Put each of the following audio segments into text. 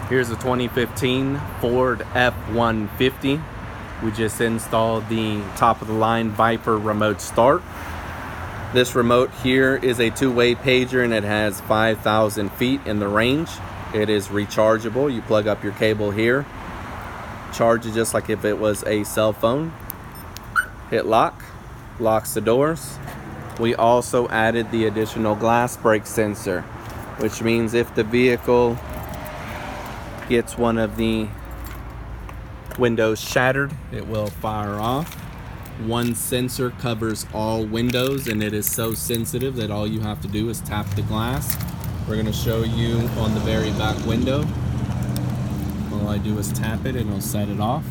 Here's a 2015 Ford F-150. We just installed the top of the line Viper remote start. This remote here is a two-way pager and it has 5,000 feet in the range. It is rechargeable. You plug up your cable here, charge it just like if it was a cell phone. Hit lock, locks the doors. We also added the additional glass break sensor, which means if the vehicle gets one of the windows shattered, it will fire off. One sensor covers all windows and it is so sensitive that all you have to do is tap the glass. We're going to show you on the very back window. All I do is tap it and it'll set it off.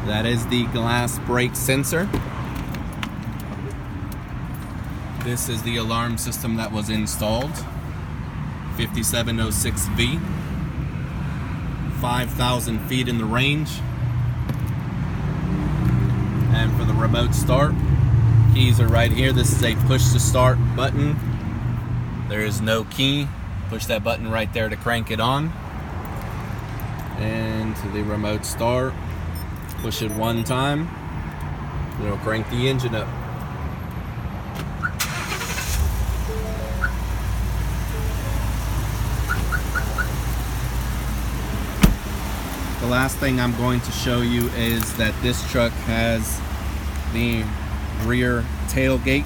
That is the glass break sensor. This is the alarm system that was installed. 5706V. 5,000 feet in the range. And for the remote start, keys are right here. This is a push to start button. There is no key. Push that button right there to crank it on. And to the remote start, push it one time, it'll crank the engine up. The last thing I'm going to show you is that this truck has the rear tailgate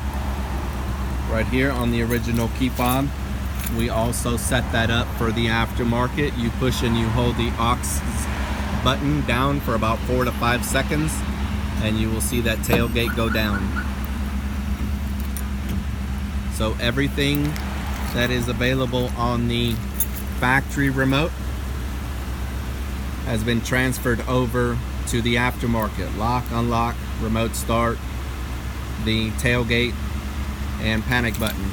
right here on the original key fob. We also set that up for the aftermarket. You push and you hold the aux button down for about 4 to 5 seconds and you will see that tailgate go down. So everything that is available on the factory remote has been transferred over to the aftermarket. Lock, unlock, remote start, the tailgate, and panic button.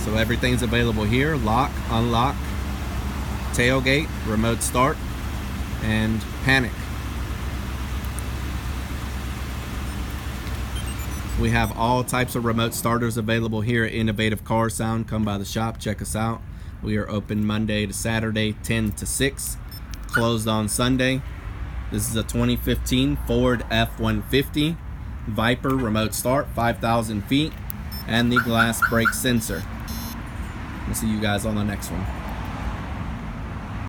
So everything's available here. Lock, unlock, tailgate, remote start, and panic. We have all types of remote starters available here at Innovative Car Sound. Come by the shop, check us out. We are open Monday to Saturday, 10 to 6, closed on Sunday. This is a 2015 Ford F-150 Viper remote start, 5,000 feet, and the glass break sensor. We'll see you guys on the next one.